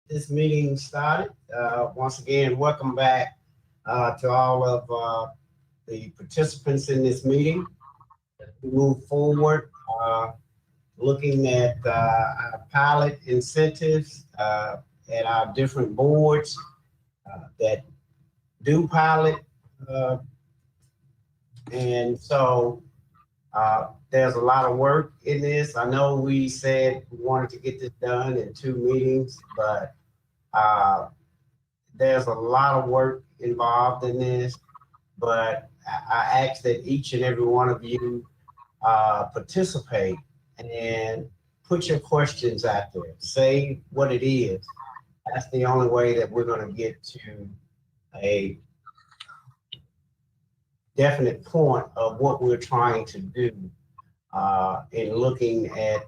this meeting started. Once again, welcome back to all of the participants in this meeting. We move forward, looking at our pilot incentives at our different boards that do pilot. And so there's a lot of work in this. I know we said we wanted to get this done in 2 meetings, but there's a lot of work involved in this. But I ask that each and every one of you participate and put your questions out there. Say what it is. That's the only way that we're going to get to a definite point of what we're trying to do in looking at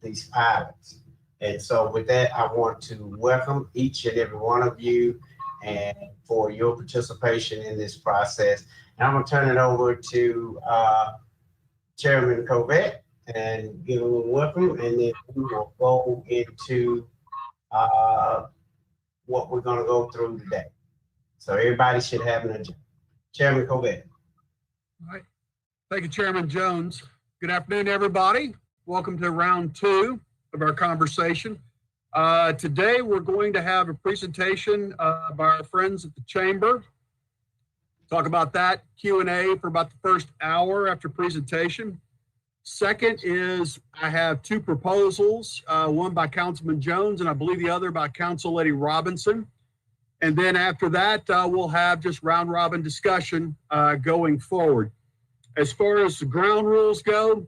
these pilots. And so with that, I want to welcome each and every one of you and for your participation in this process. And I'm going to turn it over to Chairman Covette and give him a welcome, and then we will go into what we're going to go through today. So everybody should have an agenda. Chairman Covette. All right. Thank you, Chairman Jones. Good afternoon, everybody. Welcome to round 2 of our conversation. Today, we're going to have a presentation by our friends at the Chamber. Talk about that, Q&A for about the first hour after presentation. Second is I have 2 proposals, one by Councilman Jones and I believe the other by Council Lady Robinson. And then after that, we'll have just round robin discussion going forward. As far as the ground rules go,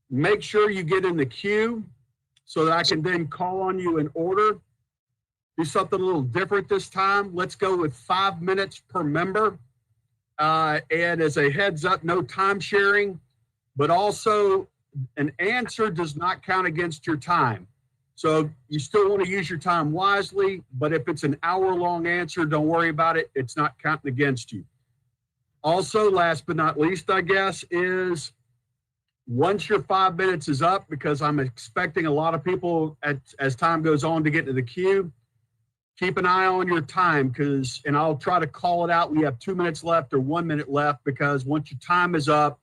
make sure you get in the queue so that I can then call on you in order. Do something a little different this time. Let's go with 5 minutes per member. And as a heads up, no time sharing, but also an answer does not count against your time. So you still want to use your time wisely, but if it's an hour-long answer, don't worry about it. It's not counting against you. Also, last but not least, I guess, is once your 5 minutes is up, because I'm expecting a lot of people as time goes on to get to the queue, keep an eye on your time and I'll try to call it out. We have 2 minutes left or 1 minute left, because once your time is up,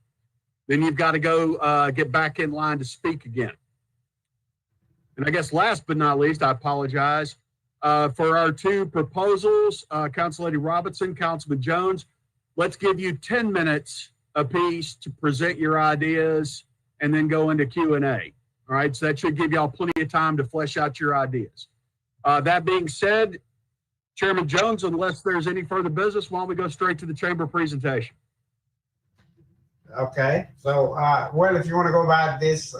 then you've got to go get back in line to speak again. And I guess last but not least, I apologize for our 2 proposals, Council Lady Robinson, Councilman Jones. Let's give you 10 minutes apiece to present your ideas and then go into Q&A. All right, so that should give y'all plenty of time to flesh out your ideas. That being said, Chairman Jones, unless there's any further business, why don't we go straight to the Chamber presentation? Okay, so well, if you want to go by this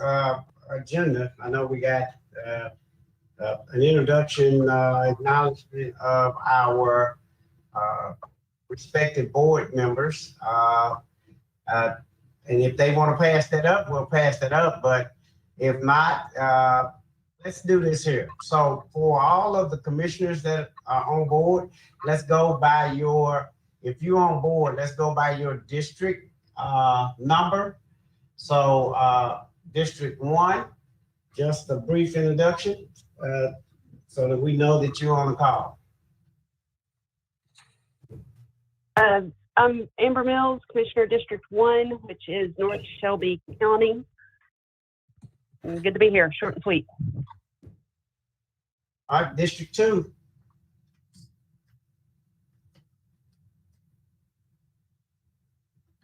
agenda, I know we got an introduction, acknowledgement of our respective board members. And if they want to pass that up, we'll pass that up. But if not, let's do this here. So for all of the commissioners that are on board, let's go by if you're on board, let's go by your district number. So District 1, just a brief introduction so that we know that you're on the call. I'm Amber Mills, Commissioner District 1, which is North Shelby County. Good to be here, short and sweet. All right, District 2.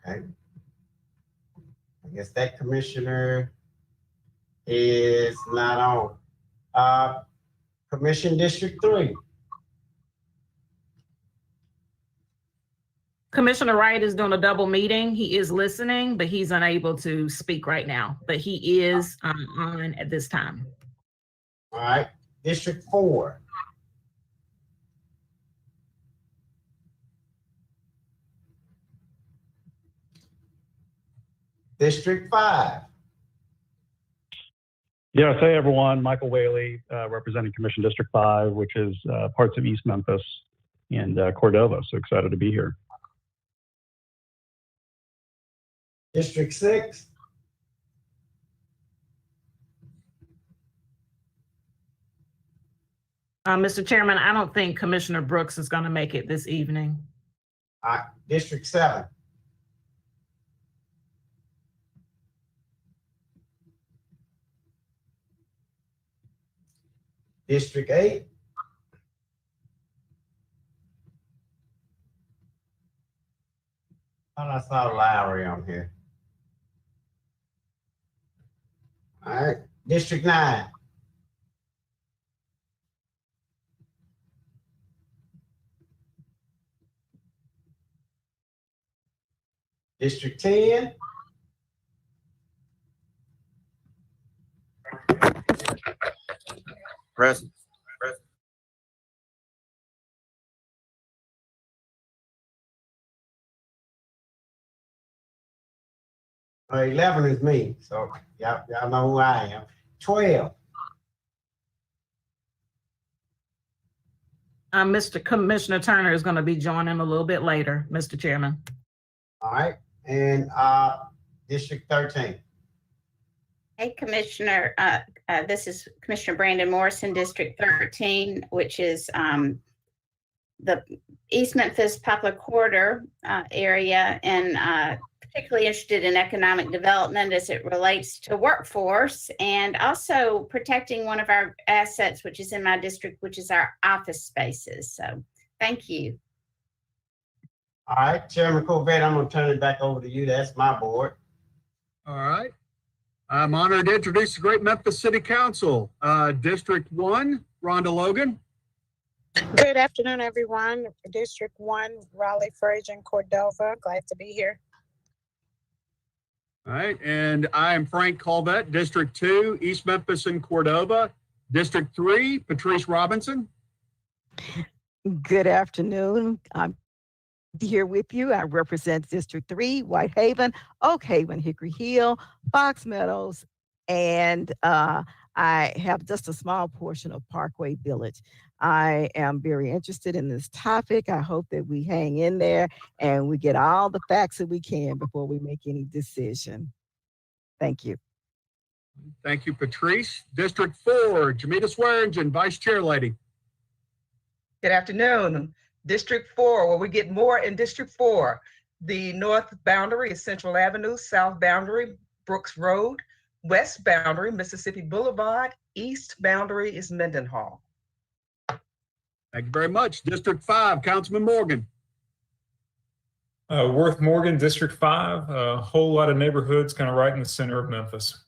Okay. I guess that commissioner is not on. Commission District 3. Commissioner Wright is doing a double meeting. He is listening, but he's unable to speak right now, but he is on at this time. All right, District 4. District 5. Yes, hey everyone, Michael Whaley, representing Commission District 5, which is parts of East Memphis and Cordova, so excited to be here. District 6. Mr. Chairman, I don't think Commissioner Brooks is going to make it this evening. All right, District 7. District 8. Oh, I saw Lowry on here. All right, District 9. District 10. Present. 11 is me, so y'all know who I am. 12. Mr. Commissioner Turner is going to be joining a little bit later, Mr. Chairman. All right, and District 13. Hey, Commissioner, this is Commissioner Brandon Morrison, District 13, which is the East Memphis Poplar Corridor area, and particularly interested in economic development as it relates to workforce, and also protecting one of our assets, which is in my district, which is our office spaces. So thank you. All right, Chairman Corbett, I'm going to turn it back over to you. That's my board. All right. I'm honored to introduce the Great Memphis City Council. District 1, Rhonda Logan. Good afternoon, everyone. District 1, Raleigh, Frazier, and Cordova. Glad to be here. All right, and I am Frank Colvett, District 2, East Memphis and Cordova. District 3, Patrice Robinson. Good afternoon. I'm here with you. I represent District 3, Whitehaven, Oak Haven, Hickory Hill, Fox Meadows, and I have just a small portion of Parkway Village. I am very interested in this topic. I hope that we hang in there and we get all the facts that we can before we make any decision. Thank you. Thank you, Patrice. District 4, Jamita Swearingen, Vice Chair Lady. Good afternoon. District 4, where we get more in District 4. The north boundary is Central Avenue, south boundary, Brooks Road, west boundary, Mississippi Boulevard, east boundary is Mendenhall. Thank you very much. District 5, Councilman Morgan. Worth Morgan, District 5, a whole lot of neighborhoods kind of right in the center of Memphis.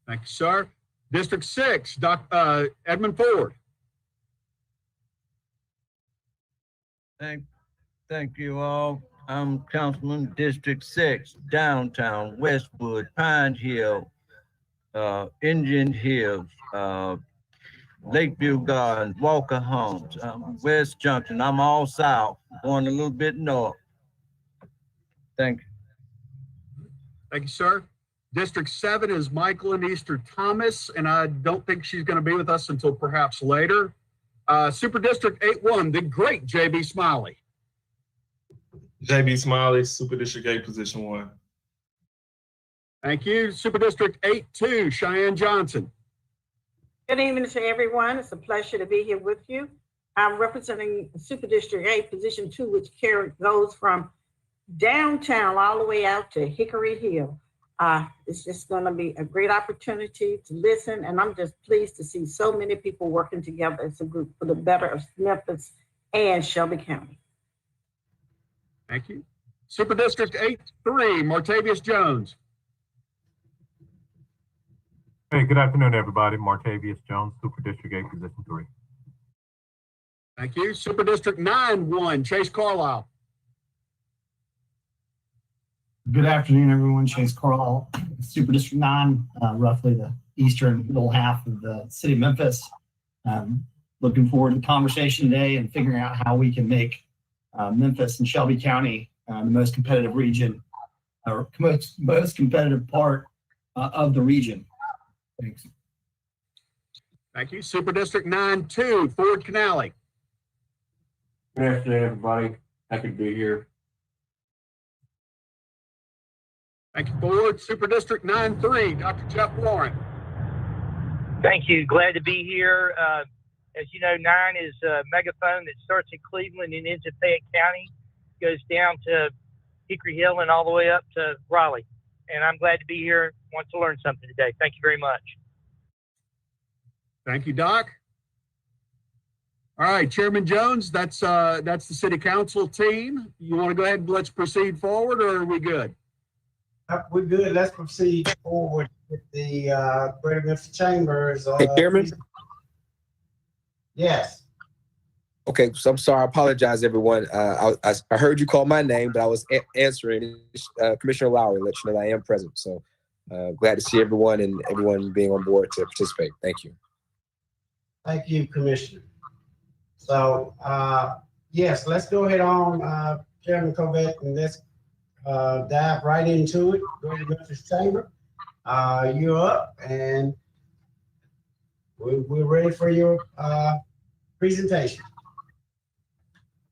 Thank you, sir. District 6, Edmund Ford. Thank you all. I'm Councilman District 6, downtown, Westwood, Pine Hill, Indian Hills, Lakeview Gardens, Walker Homes, West Junction. I'm all south, going a little bit north. Thank you. Thank you, sir. District 7 is Michael and Easter Thomas, and I don't think she's going to be with us until perhaps later. Super District 8-1, the great JB Smiley. JB Smiley, Super District 8, Position 1. Thank you. Super District 8-2, Cheyenne Johnson. Good evening to everyone. It's a pleasure to be here with you. I'm representing Super District 8, Position 2, which goes from downtown all the way out to Hickory Hill. It's just going to be a great opportunity to listen, and I'm just pleased to see so many people working together as a group for the better of Memphis and Shelby County. Thank you. Super District 8-3, Martavius Jones. Hey, good afternoon, everybody. Martavius Jones, Super District 8, Position 3. Thank you. Super District 9-1, Chase Carlisle. Good afternoon, everyone. Chase Carlisle, Super District 9, roughly the eastern middle half of the city of Memphis. Looking forward to the conversation today and figuring out how we can make Memphis and Shelby County the most competitive region, or most competitive part of the region. Thanks. Thank you. Super District 9-2, Ford Canale. Good afternoon, everybody. Happy to be here. Thank you, Ford. Super District 9-3, Dr. Jeff Warren. Thank you. Glad to be here. As you know, 9 is a megaphone that starts in Cleveland and ends in Fayette County, goes down to Hickory Hill and all the way up to Raleigh. And I'm glad to be here. Want to learn something today. Thank you very much. Thank you, Doc. All right, Chairman Jones, that's the city council team. You want to go ahead and let's proceed forward, or are we good? We're good. Let's proceed forward with the Greater Memphis Chambers. Hey, Chairman? Yes. Okay, so I'm sorry. I apologize, everyone. I heard you call my name, but I was answering. Commissioner Lowry, let you know that I am present. So glad to see everyone and everyone being on board to participate. Thank you. Thank you, Commissioner. So, yes, let's go ahead on, Chairman Covet, and let's dive right into it. Greater Memphis Chamber, you're up, and we're ready for your presentation.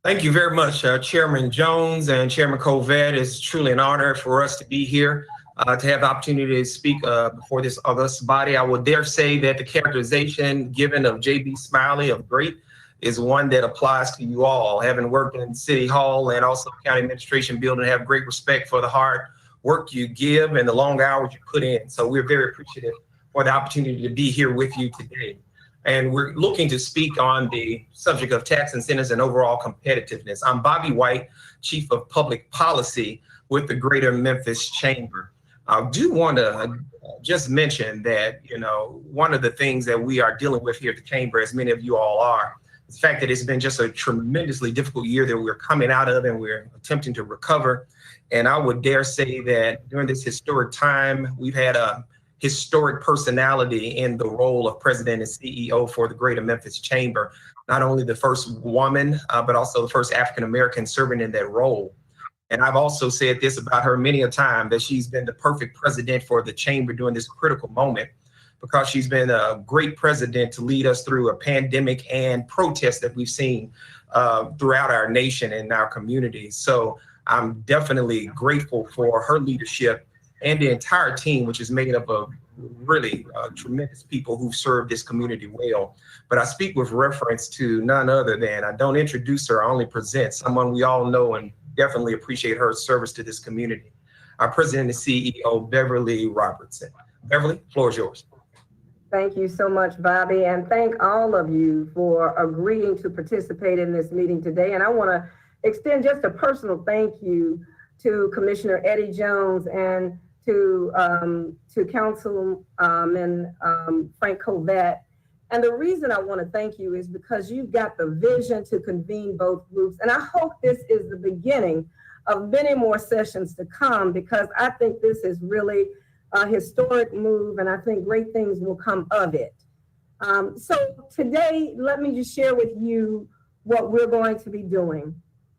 Thank you very much, Chairman Jones and Chairman Covet. It's truly an honor for us to be here, to have the opportunity to speak before this august body. I would dare say that the characterization given of J.B. Smiley of great is one that applies to you all. Having worked in City Hall and also County Administration building, have great respect for the hard work you give and the long hours you put in. So we're very appreciative for the opportunity to be here with you today. And we're looking to speak on the subject of tax incentives and overall competitiveness. I'm Bobby White, Chief of Public Policy with the Greater Memphis Chamber. I do want to just mention that, you know, one of the things that we are dealing with here at the Chamber, as many of you all are, the fact that it's been just a tremendously difficult year that we're coming out of and we're attempting to recover. And I would dare say that during this historic time, we've had a historic personality in the role of president and CEO for the Greater Memphis Chamber. Not only the first woman, but also the first African-American serving in that role. And I've also said this about her many a time, that she's been the perfect president for the Chamber during this critical moment, because she's been a great president to lead us through a pandemic and protests that we've seen throughout our nation and our communities. So I'm definitely grateful for her leadership and the entire team, which is made up of really tremendous people who serve this community well. But I speak with reference to none other than, I don't introduce her, I only present someone we all know and definitely appreciate her service to this community. Our president and CEO, Beverly Robertson. Beverly, floor is yours. Thank you so much, Bobby, and thank all of you for agreeing to participate in this meeting today. And I want to extend just a personal thank you to Commissioner Eddie Jones and to Councilman Frank Covet. And the reason I want to thank you is because you've got the vision to convene both groups. And I hope this is the beginning of many more sessions to come, because I think this is really a historic move, and I think great things will come of it. So today, let me just share with you what we're going to be doing.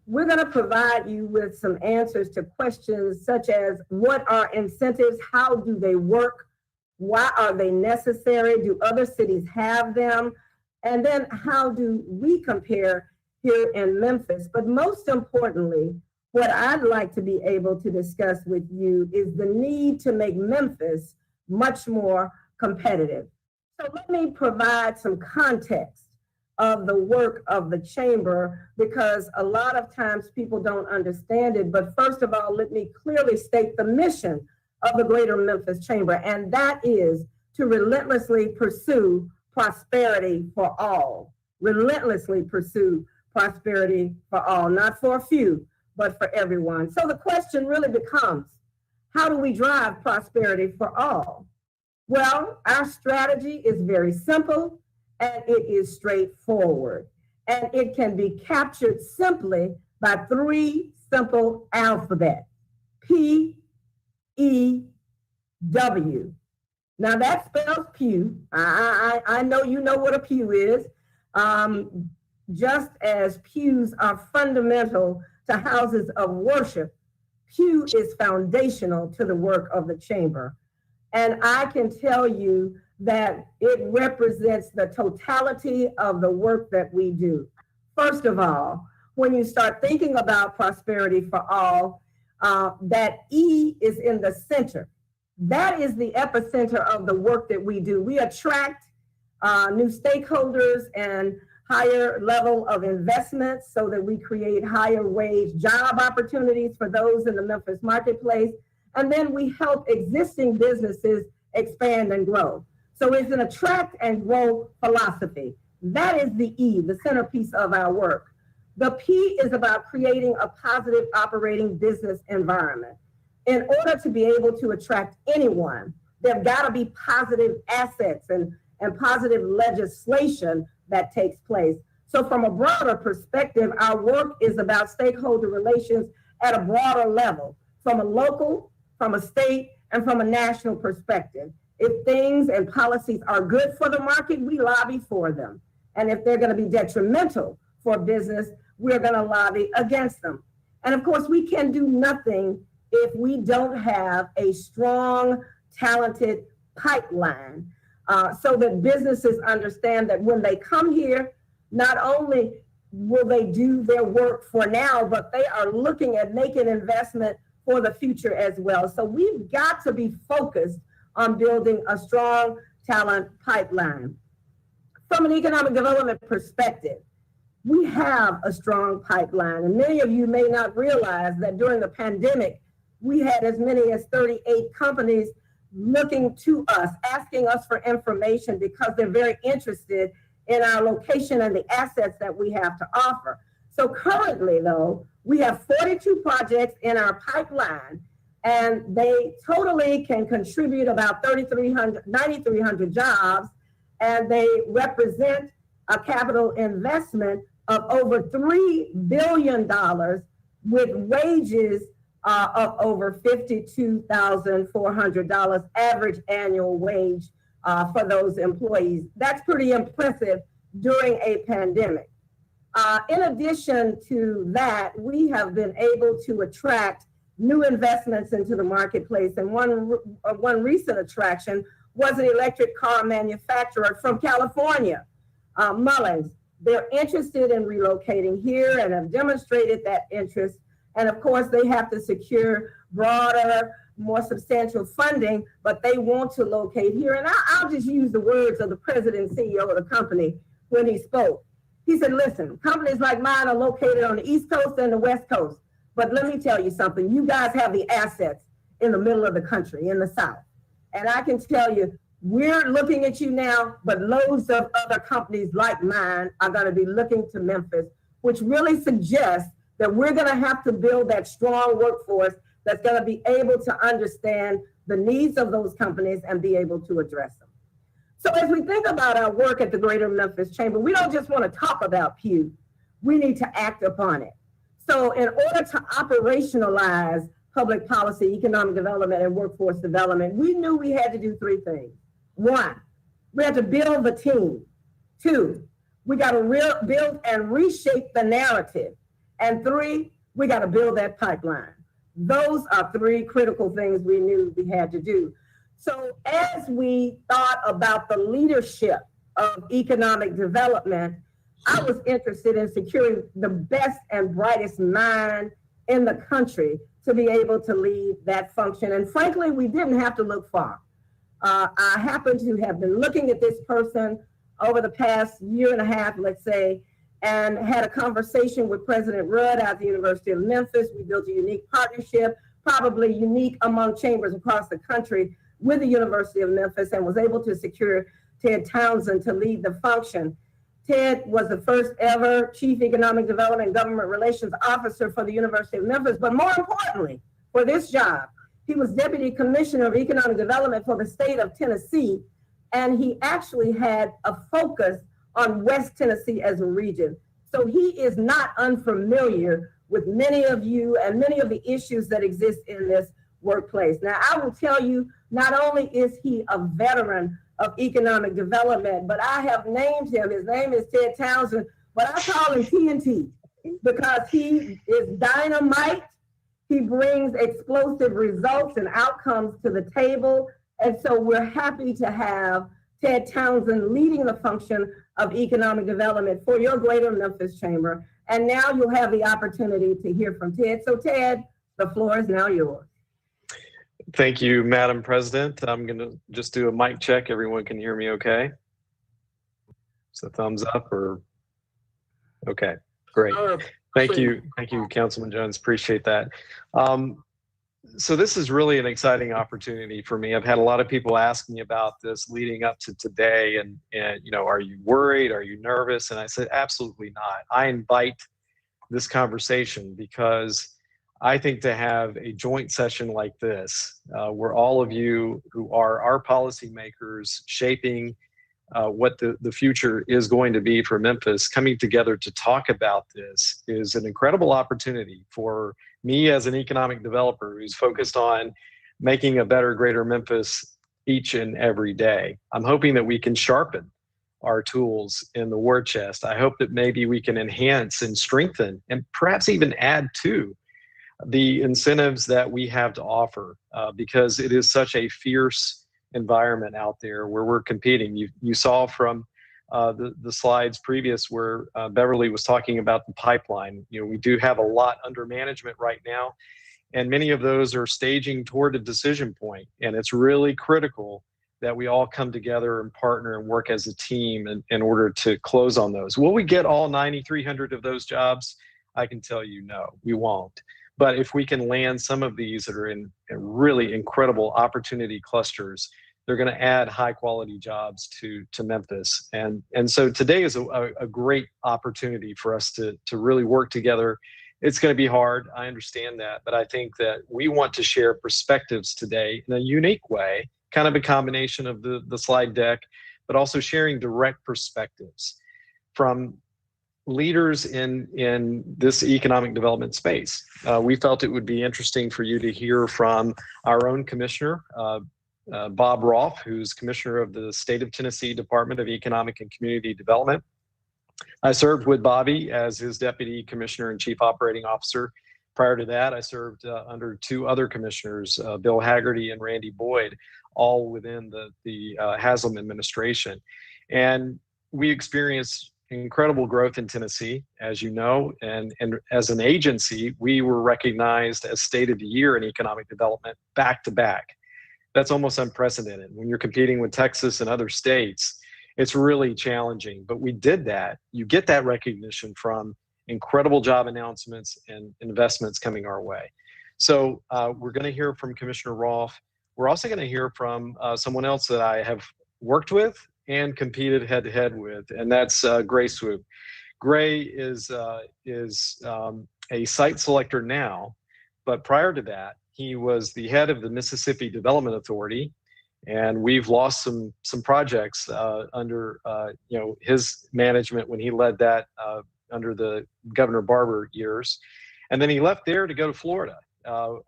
We're going to provide you with some answers to questions such as, what are incentives? How do they work? Why are they necessary? Do other cities have them? And then how do we compare here in Memphis? But most importantly, what I'd like to be able to discuss with you is the need to make Memphis much more competitive. So let me provide some context of the work of the Chamber, because a lot of times people don't understand it. But first of all, let me clearly state the mission of the Greater Memphis Chamber, and that is to relentlessly pursue prosperity for all. Relentlessly pursue prosperity for all, not for a few, but for everyone. So the question really becomes, how do we drive prosperity for all? Well, our strategy is very simple and it is straightforward. And it can be captured simply by 3 simple alphabets: P, E, W. Now that spells pew. I know you know what a pew is. Just as pews are fundamental to houses of worship, pew is foundational to the work of the Chamber. And I can tell you that it represents the totality of the work that we do. First of all, when you start thinking about prosperity for all, that E is in the center. That is the epicenter of the work that we do. We attract new stakeholders and higher level of investments so that we create higher wage job opportunities for those in the Memphis marketplace. And then we help existing businesses expand and grow. So it's an attract and grow philosophy. That is the E, the centerpiece of our work. The P is about creating a positive operating business environment. In order to be able to attract anyone, there've got to be positive assets and positive legislation that takes place. So from a broader perspective, our work is about stakeholder relations at a broader level, from a local, from a state, and from a national perspective. If things and policies are good for the market, we lobby for them. And if they're going to be detrimental for business, we're going to lobby against them. And of course, we can do nothing if we don't have a strong, talented pipeline so that businesses understand that when they come here, not only will they do their work for now, but they are looking at making investment for the future as well. So we've got to be focused on building a strong talent pipeline. From an economic development perspective, we have a strong pipeline, and many of you may not realize that during the pandemic, we had as many as 38 companies looking to us, asking us for information because they're very interested in our location and the assets that we have to offer. So currently, though, we have 42 projects in our pipeline, and they totally can contribute about 9,300 jobs, and they represent a capital investment of over $3 billion with wages of over $52,400 average annual wage for those employees. That's pretty impressive during a pandemic. In addition to that, we have been able to attract new investments into the marketplace. And one recent attraction was an electric car manufacturer from California, Mullins. They're interested in relocating here and have demonstrated that interest. And of course, they have to secure broader, more substantial funding, but they want to locate here. And I'll just use the words of the president and CEO of the company when he spoke. He said, listen, companies like mine are located on the East Coast and the West Coast. But let me tell you something, you guys have the assets in the middle of the country, in the South. And I can tell you, we're looking at you now, but loads of other companies like mine are going to be looking to Memphis, which really suggests that we're going to have to build that strong workforce that's going to be able to understand the needs of those companies and be able to address them. So as we think about our work at the Greater Memphis Chamber, we don't just want to talk about Pew, we need to act upon it. So in order to operationalize public policy, economic development, and workforce development, we knew we had to do three things. One, we had to build the team. Two, we got to build and reshape the narrative. And three, we got to build that pipeline. Those are three critical things we knew we had to do. So as we thought about the leadership of economic development, I was interested in securing the best and brightest mind in the country to be able to lead that function. And frankly, we didn't have to look far. I happen to have been looking at this person over the past year and a half, let's say, and had a conversation with President Rudd at the University of Memphis. We built a unique partnership, probably unique among chambers across the country, with the University of Memphis, and was able to secure Ted Townsend to lead the function. Ted was the first ever Chief Economic Development and Government Relations Officer for the University of Memphis, but more importantly, for this job, he was Deputy Commissioner of Economic Development for the state of Tennessee, and he actually had a focus on West Tennessee as a region. So he is not unfamiliar with many of you and many of the issues that exist in this workplace. Now, I will tell you, not only is he a veteran of economic development, but I have named him, his name is Ted Townsend, but I call him TNT because he is dynamite. He brings explosive results and outcomes to the table. And so we're happy to have Ted Townsend leading the function of economic development for your Greater Memphis Chamber. And now you'll have the opportunity to hear from Ted. So Ted, the floor is now yours. Thank you, Madam President. I'm going to just do a mic check. Everyone can hear me okay? It's a thumbs up or, okay, great. Thank you, Councilman Jones, appreciate that. So this is really an exciting opportunity for me. I've had a lot of people ask me about this leading up to today and you know, are you worried? Are you nervous? And I said, absolutely not. I invite this conversation because I think to have a joint session like this, where all of you who are our policymakers shaping what the future is going to be for Memphis, coming together to talk about this is an incredible opportunity for me as an economic developer who's focused on making a better, greater Memphis each and every day. I'm hoping that we can sharpen our tools in the war chest. I hope that maybe we can enhance and strengthen and perhaps even add to the incentives that we have to offer because it is such a fierce environment out there where we're competing. You saw from the slides previous where Beverly was talking about the pipeline. You know, we do have a lot under management right now, and many of those are staging toward a decision point. And it's really critical that we all come together and partner and work as a team in order to close on those. Will we get all 9,300 of those jobs? I can tell you no, we won't. But if we can land some of these that are in really incredible opportunity clusters, they're going to add high quality jobs to Memphis. And so today is a great opportunity for us to really work together. It's going to be hard, I understand that, but I think that we want to share perspectives today in a unique way, kind of a combination of the slide deck, but also sharing direct perspectives from leaders in this economic development space. We felt it would be interesting for you to hear from our own commissioner, Bob Rolfe, who's commissioner of the State of Tennessee Department of Economic and Community Development. I served with Bobby as his deputy commissioner and chief operating officer. Prior to that, I served under two other commissioners, Bill Haggerty and Randy Boyd, all within the Haslam administration. And we experienced incredible growth in Tennessee, as you know, and as an agency, we were recognized as State of the Year in economic development back to back. That's almost unprecedented. When you're competing with Texas and other states, it's really challenging, but we did that. You get that recognition from incredible job announcements and investments coming our way. So we're going to hear from Commissioner Rolfe. We're also going to hear from someone else that I have worked with and competed head to head with, and that's Gray Swoop. Gray is a site selector now, but prior to that, he was the head of the Mississippi Development Authority, and we've lost some projects under his management when he led that under the Governor Barber years. And then he left there to go to Florida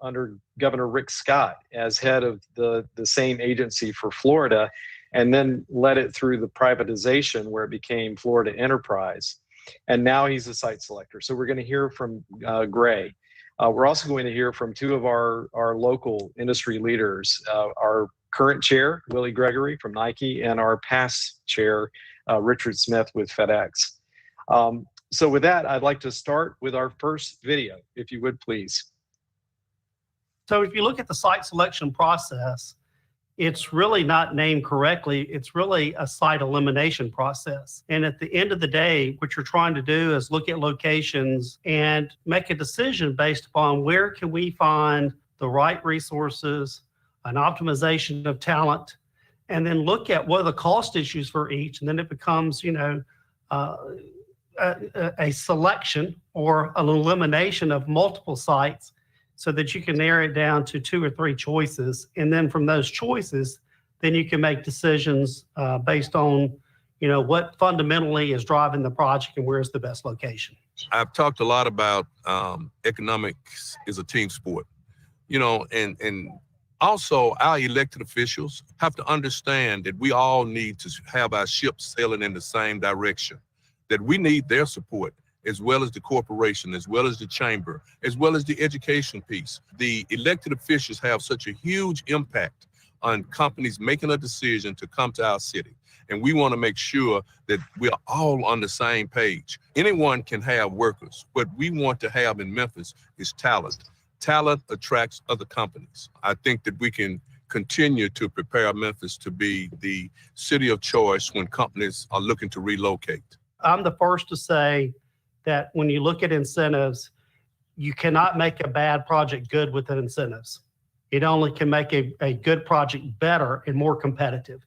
under Governor Rick Scott as head of the same agency for Florida, and then led it through the privatization where it became Florida Enterprise. And now he's a site selector. So we're going to hear from Gray. We're also going to hear from two of our local industry leaders, our current chair, Willie Gregory from Nike, and our past chair, Richard Smith with FedEx. So with that, I'd like to start with our first video, if you would please. So if you look at the site selection process, it's really not named correctly. It's really a site elimination process. And at the end of the day, what you're trying to do is look at locations and make a decision based upon where can we find the right resources, an optimization of talent, and then look at what are the cost issues for each. And then it becomes, a selection or an elimination of multiple sites so that you can narrow it down to 2 or 3 choices. And then from those choices, then you can make decisions based on, what fundamentally is driving the project and where's the best location. I've talked a lot about economics is a team sport, and also our elected officials have to understand that we all need to have our ships sailing in the same direction, that we need their support, as well as the corporation, as well as the chamber, as well as the education piece. The elected officials have such a huge impact on companies making a decision to come to our city. And we want to make sure that we're all on the same page. Anyone can have workers. What we want to have in Memphis is talent. Talent attracts other companies. I think that we can continue to prepare Memphis to be the city of choice when companies are looking to relocate? I'm the first to say that when you look at incentives, you cannot make a bad project good with the incentives. It only can make a good project better and more competitive.